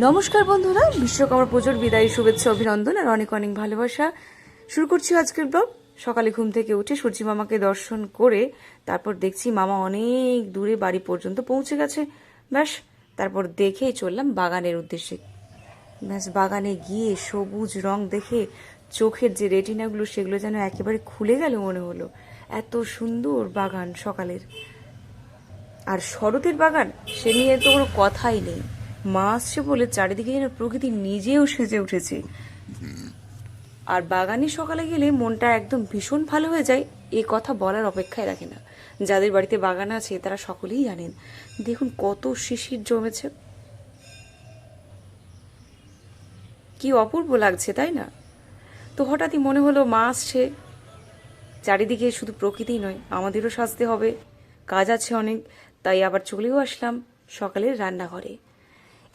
নমস্কার বন্ধুরা, বিশ্বকর্মা পুজোর বিদায়ী শুভেচ্ছা, অভিনন্দন আর অনেক অনেক ভালোবাসা। শুরু করছি আজকের ব্লগ। সকালে ঘুম থেকে উঠে সূর্যি মামাকে দর্শন করে তারপর দেখছি মামা অনেক দূরে বাড়ি পর্যন্ত পৌঁছে গেছে। ব্যাস, তারপর দেখেই চললাম বাগানের উদ্দেশ্যে। ব্যাস, বাগানে গিয়ে সবুজ রং দেখে চোখের যে রেটিনাগুলো সেগুলো যেন একেবারে খুলে গেল মনে হলো। এত সুন্দর বাগান সকালের। আর শরতের বাগান, সে নিয়ে তো কোনো কথাই নেই। মা আসছে বলে চারিদিকে যেন প্রকৃতি নিজেও সেজে উঠেছে। আর বাগানে সকালে গেলে মনটা একদম ভীষণ ভালো হয়ে যায়, এ কথা বলার অপেক্ষায় রাখে না। যাদের বাড়িতে বাগান আছে তারা সকলেই জানেন। দেখুন কত শিশির জমেছে, কি অপূর্ব লাগছে, তাই না? তো হঠাৎই মনে হলো মা আসছে, চারিদিকে শুধু প্রকৃতি নয়, আমাদেরও সাজতে হবে, কাজ আছে অনেক। তাই আবার চলেও আসলাম সকালের রান্নাঘরে।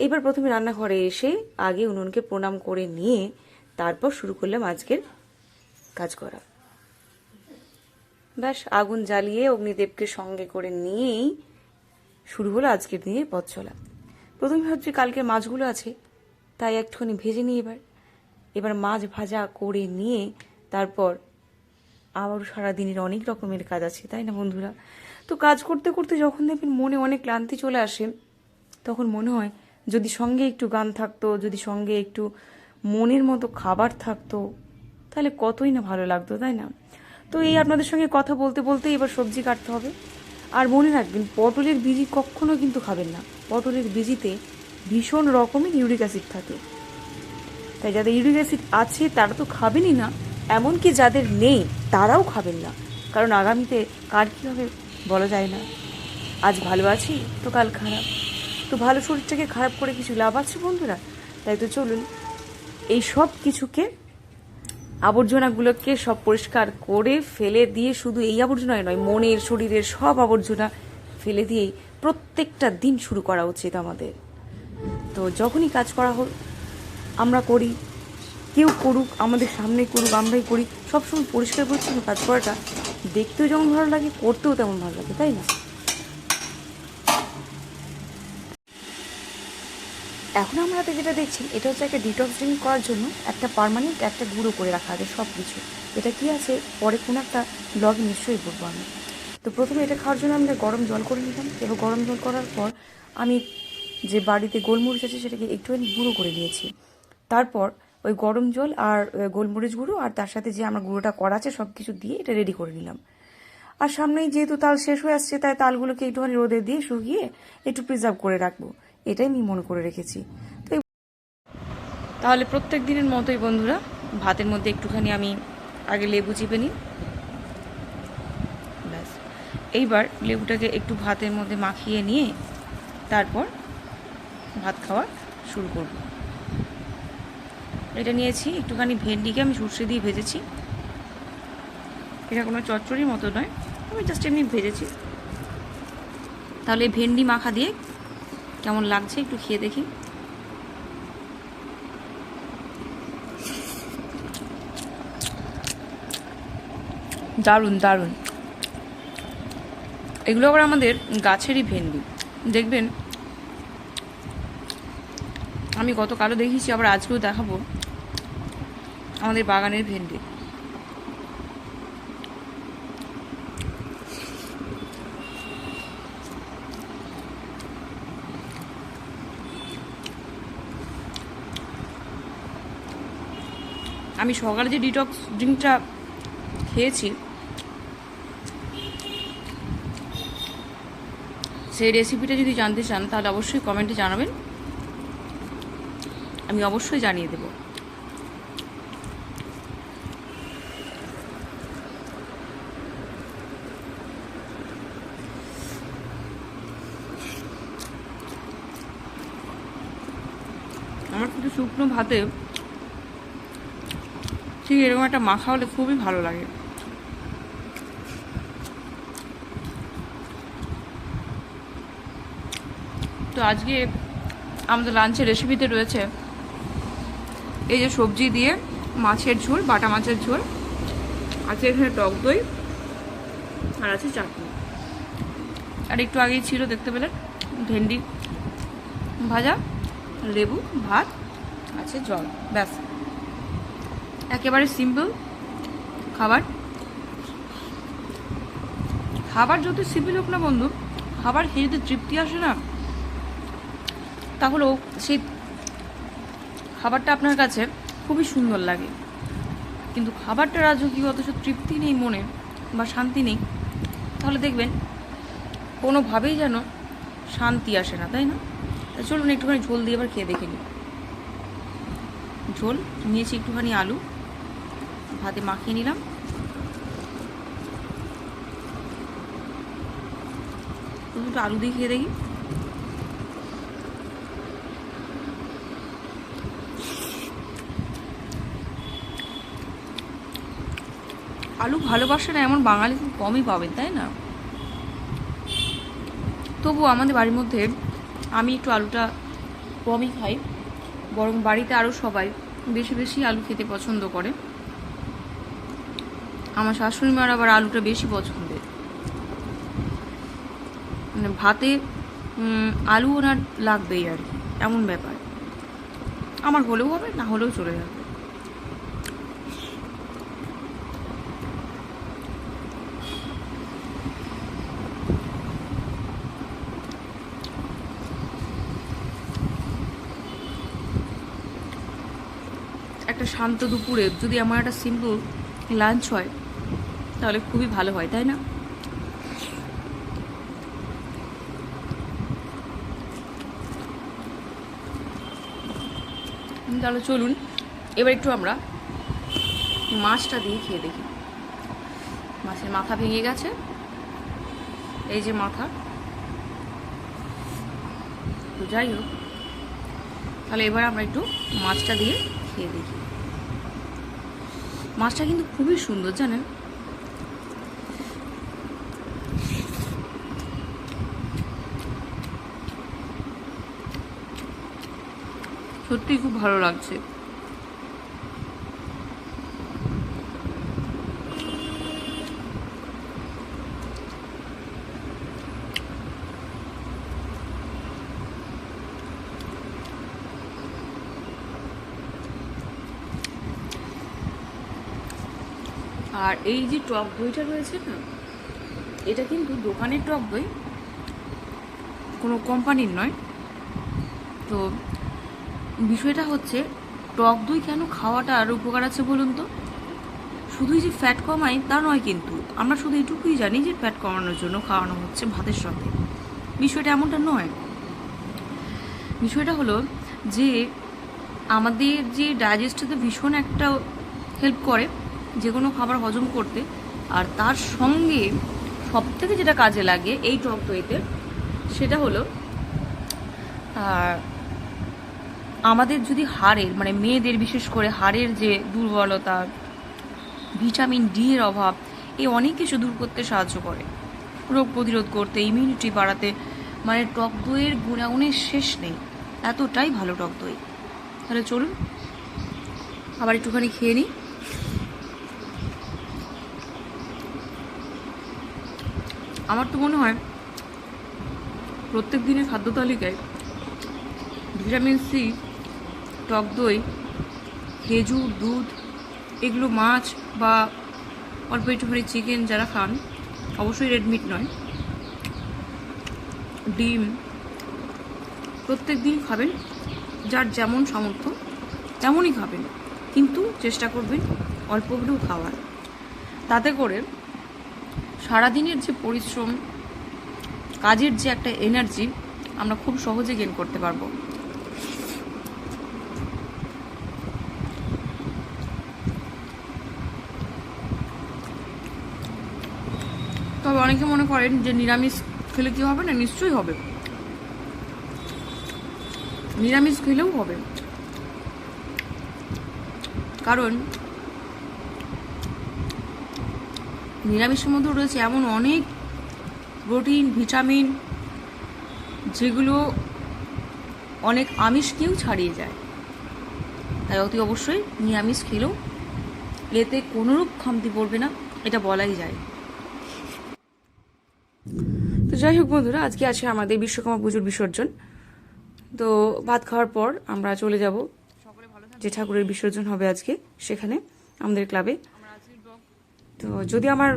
এবার প্রথমে রান্নাঘরে এসে আগে উনুনকে প্রণাম করে নিয়ে তারপর শুরু করলাম আজকের কাজ করা। ব্যাস, আগুন জ্বালিয়ে অগ্নিদেবকে সঙ্গে করে নিয়েই শুরু হলো আজকের দিনের পথ চলা। প্রথমে ভাবছি কালকে মাছগুলো আছে, তাই একটুখানি ভেজে নিই। এবার মাছ ভাজা করে নিয়ে তারপর আবারও সারাদিনের অনেক রকমের কাজ আছে, তাই না বন্ধুরা? তো কাজ করতে করতে যখন দেখবেন মনে অনেক ক্লান্তি চলে আসে, তখন মনে হয় যদি সঙ্গে একটু গান থাকতো, যদি সঙ্গে একটু মনের মতো খাবার থাকতো, তাহলে কতই না ভালো লাগতো, তাই না? তো এই আপনাদের সঙ্গে কথা বলতে বলতে এবার সবজি কাটতে হবে। আর মনে রাখবেন, পটলের বীজি কখনো কিন্তু খাবেন না। পটলের বীজিতে ভীষণ রকমের ইউরিক অ্যাসিড থাকে। তাই যাদের ইউরিক অ্যাসিড আছে তারা তো খাবেনই না, এমনকি যাদের নেই তারাও খাবেন না। কারণ আগামীতে কার কী হবে বলা যায় না। আজ ভালো আছি তো কাল খারাপ। তো ভালো শরীরটাকে খারাপ করে কিছু লাভ আছে বন্ধুরা? তাই তো চলুন এই সব কিছুকে, আবর্জনাগুলোকে সব পরিষ্কার করে ফেলে দিয়ে, শুধু এই আবর্জনায় নয়, মনের শরীরের সব আবর্জনা ফেলে দিয়েই প্রত্যেকটা দিন শুরু করা উচিত আমাদের। তো যখনই কাজ করা হোক আমরা করি, কেউ করুক, আমাদের সামনে করুক, আমরাই করি, সবসময় পরিষ্কার পরিচ্ছন্ন কাজ করাটা দেখতেও যেমন ভালো লাগে, করতেও তেমন ভালো লাগে, তাই না? এখন আমরা যেটা দেখছি, এটা হচ্ছে একটা ডিটক্স ড্রিঙ্ক করার জন্য একটা পার্মানেন্ট একটা গুঁড়ো করে রাখা আছে সব কিছু। এটা কি আছে পরে কোনো একটা ব্লগে নিশ্চয়ই বলবো আমি। তো প্রথমে এটা খাওয়ার জন্য আমরা গরম জল করে নিলাম। এবার গরম জল করার পর আমি যে বাড়িতে গোলমরিচ আছে সেটাকে একটুখানি গুঁড়ো করে নিয়েছি। তারপর ওই গরম জল আর গোলমরিচ গুঁড়ো আর তার সাথে যে আমার গুঁড়োটা করা আছে সব কিছু দিয়ে এটা রেডি করে নিলাম। আর সামনেই যেহেতু তাল শেষ হয়ে আসছে, তাই তালগুলোকে একটুখানি রোদে দিয়ে শুকিয়ে একটু প্রিজার্ভ করে রাখবো, এটাই আমি মনে করে রেখেছি। তো তাহলে প্রত্যেক দিনের মতোই বন্ধুরা, ভাতের মধ্যে একটুখানি আমি আগে লেবু চিপে নিই। ব্যাস, এইবার লেবুটাকে একটু ভাতের মধ্যে মাখিয়ে নিয়ে তারপর ভাত খাওয়া শুরু করব। এটা নিয়েছি একটুখানি ভেন্ডিকে আমি সর্ষে দিয়ে ভেজেছি। এটা কোনো চচ্চড়ির মতো নয়, আমি জাস্ট এমনি ভেজেছি। তাহলে ভেন্ডি মাখা দিয়ে কেমন লাগছে একটু খেয়ে দেখি। দারুণ দারুণ। এগুলো আবার আমাদের গাছেরই ভেন্ডি, দেখবেন আমি গতকালও দেখিয়েছি, আবার আজকেও দেখাবো আমাদের বাগানের ভেন্ডি। আমি সকালে যে ডিটক্স ড্রিঙ্কটা খেয়েছি সেই রেসিপিটা যদি জানতে চান তাহলে অবশ্যই কমেন্টে জানাবেন, আমি অবশ্যই জানিয়ে দেব। আমার কিন্তু শুকনো ভাতে ঠিক এরকম একটা মাখা হলে খুবই ভালো লাগে। তো আজকে আমাদের লাঞ্চের রেসিপিতে রয়েছে এই যে সবজি দিয়ে মাছের ঝোল, বাটা মাছের ঝোল আছে, এখানে টক দই আর আছে চাটনি। আর একটু আগেই ছিল দেখতে পেলেন ভেন্ডি ভাজা, লেবু, ভাত আছে, জল, ব্যাস। একেবারে সিম্পল খাবার। খাবার যত সিম্পল হোক না বন্ধু, খাবার খেয়ে যদি তৃপ্তি আসে না, তাহলেও সেই খাবারটা আপনার কাছে খুবই সুন্দর লাগে। কিন্তু খাবারটা রাজকীয়, অথচ তৃপ্তি নেই মনে বা শান্তি নেই, তাহলে দেখবেন কোনোভাবেই যেন শান্তি আসে না, তাই না? তাই চলুন একটুখানি ঝোল দিয়ে এবার খেয়ে দেখে নিই। ঝোল নিয়েছি, একটুখানি আলু ভাতে মাখিয়ে নিলাম। একটু আলু দিয়ে খেয়ে দেখি। আলু ভালোবাসে না এমন বাঙালি খুব কমই পাবেন, তাই না? তবু আমাদের বাড়ির মধ্যে আমি একটু আলুটা কমই খাই, বরং বাড়িতে আরও সবাই বেশি বেশি আলু খেতে পছন্দ করে। আমার শাশুড়ি মার আবার আলুটা বেশি পছন্দের, মানে ভাতে আলু ওনার লাগবেই আর কি, এমন ব্যাপার। আমার হলেও হবে, না হলেও চলে যাবে। একটা শান্ত দুপুরে যদি আমার একটা সিম্পল লাঞ্চ হয় তাহলে খুবই ভালো হয়, তাই না? তাহলে চলুন এবার একটু আমরা মাছটা দিয়ে খেয়ে দেখি। মাছের মাথা ভেঙে গেছে, এই যে মাথা। তো যাই হোক, তাহলে এবার আমরা একটু মাছটা দিয়ে খেয়ে দেখি। মাছটা কিন্তু খুবই সুন্দর, জানেন? সত্যিই খুব ভালো লাগছে। আর এই যে টক দইটা রয়েছে না, এটা কিন্তু দোকানের টক দই, কোনো কোম্পানির নয়। তো বিষয়টা হচ্ছে, টক দই কেন খাওয়াটা আর উপকার আছে বলুন তো? শুধুই যে ফ্যাট কমায় তা নয়, কিন্তু আমরা শুধু এটুকুই জানি যে ফ্যাট কমানোর জন্য খাওয়ানো হচ্ছে ভাতের সাথে। বিষয়টা এমনটা নয়। বিষয়টা হলো যে আমাদের যে ডাইজেস্টে ভীষণ একটা হেল্প করে যে কোনো খাবার হজম করতে, আর তার সঙ্গে সবথেকে যেটা কাজে লাগে এই টক দইতে, সেটা হলো আমাদের যদি হাড়ের, মানে মেয়েদের বিশেষ করে হাড়ের যে দুর্বলতা, ভিটামিন ডি এর অভাব, এই অনেক কিছু দূর করতে সাহায্য করে, রোগ প্রতিরোধ করতে, ইমিউনিটি বাড়াতে। মানে টক দইয়ের গুণাগুণের শেষ নেই, এতটাই ভালো টক দই। তাহলে চলুন আবার একটুখানি খেয়ে নিই। আমার তো মনে হয় প্রত্যেক দিনের খাদ্য তালিকায় ভিটামিন সি, টক দই, খেজুর, দুধ, এগুলো, মাছ বা অল্প একটুখানি চিকেন যারা খান, অবশ্যই রেড মিট নয়, ডিম প্রত্যেক দিন খাবেন। যার যেমন সামর্থ্য তেমনই খাবেন, কিন্তু চেষ্টা করবেন অল্প হলেও খাওয়ার। তাতে করে সারাদিনের যে পরিশ্রম, কাজের যে একটা এনার্জি, আমরা খুব সহজে গেইন করতে পারবো। তবে অনেকে মনে করেন যে নিরামিষ খেলে কি হবে না, নিশ্চয়ই হবে। নিরামিষ খেলেও হবে, কারণ নিরামিষের মধ্যে রয়েছে এমন অনেক প্রোটিন, ভিটামিন, যেগুলো অনেক আমিষকেও ছাড়িয়ে যায়। তাই অতি অবশ্যই নিরামিষ খেলেও এতে কোনোরূপ খামতি পড়বে না, এটা বলাই যায়। তো যাই হোক বন্ধুরা, আজকে আছে আমাদের বিশ্বকর্মা পুজোর বিসর্জন। তো ভাত খাওয়ার পর আমরা চলে যাব যে ঠাকুরের বিসর্জন হবে আজকে সেখানে আমাদের ক্লাবে। তো যদি আমার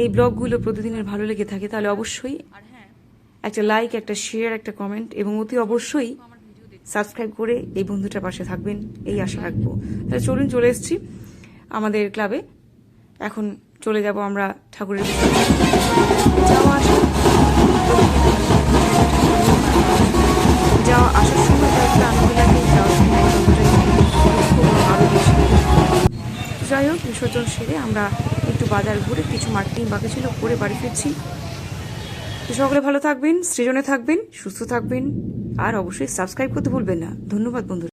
এই ব্লগগুলো প্রতিদিনের ভালো লেগে থাকে তাহলে অবশ্যই একটা লাইক, একটা শেয়ার, একটা কমেন্ট এবং অতি অবশ্যই সাবস্ক্রাইব করে এই বন্ধুটার পাশে থাকবেন এই আশা রাখবো। তাহলে চলুন, চলে এসেছি আমাদের ক্লাবে। এখন চলে যাব আমরা ঠাকুরের যাওয়া আসার সময় একটা আনন্দ লাগে, যাওয়ার সময় আরও বেশি। যাই হোক, বিসর্জন সেরে আমরা একটু বাজার ঘুরে কিছু মার্কেটিং বাকি ছিল করে বাড়ি ফিরছি। তো সকলে ভালো থাকবেন, সৃজনে থাকবেন, সুস্থ থাকবেন আর অবশ্যই সাবস্ক্রাইব করতে ভুলবেন না। ধন্যবাদ বন্ধুরা।